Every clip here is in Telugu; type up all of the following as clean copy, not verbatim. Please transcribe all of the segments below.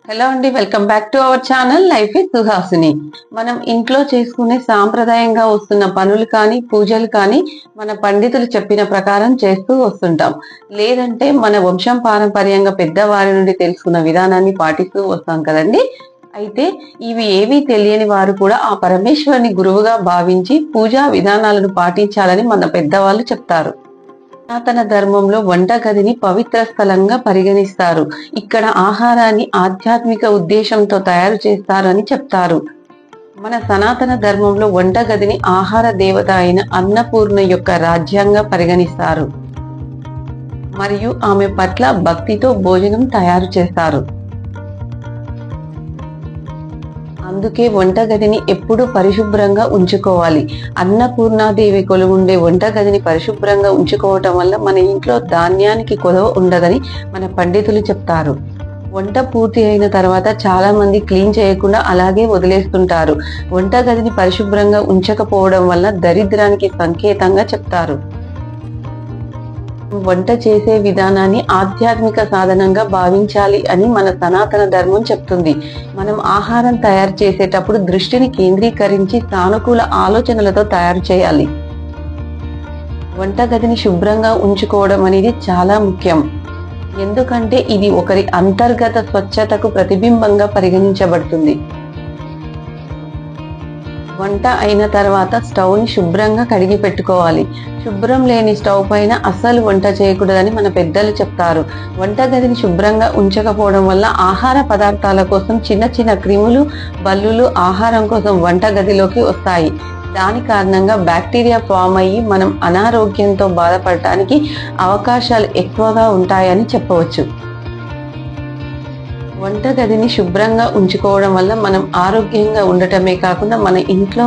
హలో అండి, welcome back to our channel life with Suhasini. మనం ఇంట్లో చేసుకునే సాంప్రదాయంగా వస్తున్న పనులు కానీ పూజలు కానీ మన పండితులు చెప్పిన ప్రకారం చేస్తూ వస్తుంటాం. లేదంటే మన వంశం పారంపర్యంగా పెద్దవారి నుండి తెలుసుకున్న విధానాన్ని పాటిస్తూ వస్తాం కదండి. అయితే ఇవి ఏవీ తెలియని వారు కూడా ఆ పరమేశ్వరుని గురువుగా భావించి పూజా విధానాలను పాటించాలని మన పెద్దవాళ్ళు చెప్తారు. సనాతన ధర్మంలో వంటగదిని పవిత్ర స్థలంగా పరిగణిస్తారు. ఇక్కడ ఆహారాన్ని ఆధ్యాత్మిక ఉద్దేశంతో తయారు చేస్తారు అని చెప్తారు. మన సనాతన ధర్మంలో వంటగదిని ఆహార దేవత అయిన అన్నపూర్ణ యొక్క రాజ్యంగా పరిగణిస్తారు మరియు ఆమె పట్ల భక్తితో భోజనం తయారు చేస్తారు. అందుకే వంటగదిని ఎప్పుడూ పరిశుభ్రంగా ఉంచుకోవాలి. అన్నపూర్ణాదేవి కొలువుండే వంటగదిని పరిశుభ్రంగా ఉంచుకోవటం వల్ల మన ఇంట్లో ధాన్యానికి కొదవ ఉండదని మన పండితులు చెప్తారు. వంట పూర్తి అయిన తర్వాత చాలా మంది క్లీన్ చేయకుండా అలాగే వదిలేస్తుంటారు. వంటగదిని పరిశుభ్రంగా ఉంచకపోవడం వల్ల దరిద్రానికి సంకేతంగా చెప్తారు. వంట చేసే విధానాన్ని ఆధ్యాత్మిక సాధనంగా భావించాలి అని మన సనాతన ధర్మం చెప్తుంది. మనం ఆహారం తయారు చేసేటప్పుడు దృష్టిని కేంద్రీకరించి సానుకూల ఆలోచనలతో తయారు చేయాలి. వంటగదిని శుభ్రంగా ఉంచుకోవడం అనేది చాలా ముఖ్యం. ఎందుకంటే ఇది ఒకరి అంతర్గత స్వచ్ఛతకు ప్రతిబింబంగా పరిగణించబడుతుంది. వంట అయిన తర్వాత స్టవ్ ని శుభ్రంగా కడిగి పెట్టుకోవాలి. శుభ్రం లేని స్టవ్ పైన అస్సలు వంట చేయకూడదని మన పెద్దలు చెప్తారు. వంటగదిని శుభ్రంగా ఉంచకపోవడం వల్ల ఆహార పదార్థాల కోసం చిన్న చిన్న క్రిములు, బల్లులు ఆహారం కోసం వంటగదిలోకి వస్తాయి. దాని కారణంగా బ్యాక్టీరియా ఫామ్ అయ్యి మనం అనారోగ్యంతో బాధపడటానికి అవకాశాలు ఎక్కువగా ఉంటాయని చెప్పవచ్చు. వంటగదిని శుభ్రంగా ఉంచుకోవడం వల్ల మనం ఆరోగ్యంగా ఉండటమే కాకుండా మన ఇంట్లో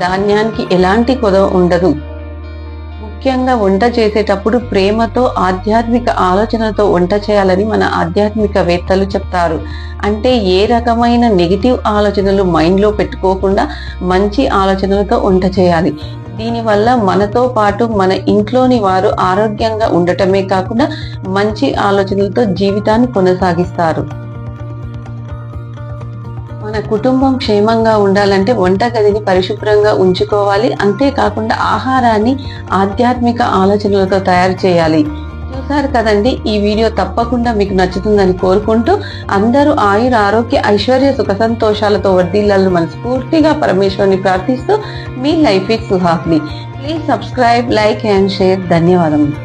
ధాన్యానికి ఎలాంటి కొదవ ఉండదు. ముఖ్యంగా వంట చేసేటప్పుడు ప్రేమతో ఆధ్యాత్మిక ఆలోచనలతో వంట చేయాలని మన ఆధ్యాత్మికవేత్తలు చెప్తారు. అంటే ఏ రకమైన నెగిటివ్ ఆలోచనలు మైండ్లో పెట్టుకోకుండా మంచి ఆలోచనలతో వంట చేయాలి. దీనివల్ల మనతో పాటు మన ఇంట్లోని వారు ఆరోగ్యంగా ఉండటమే కాకుండా మంచి ఆలోచనలతో జీవితాన్ని కొనసాగిస్తారు. మన కుటుంబం క్షేమంగా ఉండాలంటే వంటగదిని పరిశుభ్రంగా ఉంచుకోవాలి. అంతేకాకుండా ఆహారాన్ని ఆధ్యాత్మిక ఆలోచనలతో తయారు చేయాలి. చూసారు కదండి, ఈ వీడియో తప్పకుండా మీకు నచ్చుతుందని కోరుకుంటూ అందరూ ఆయుర ఆరోగ్య ఐశ్వర్య సుఖ సంతోషాలతో వర్ధిల్లాలని మనస్ఫూర్తిగా పరమేశ్వరుని ప్రార్థిస్తూ మీ life with Suhasini. Please subscribe, like and share. ధన్యవాదములు.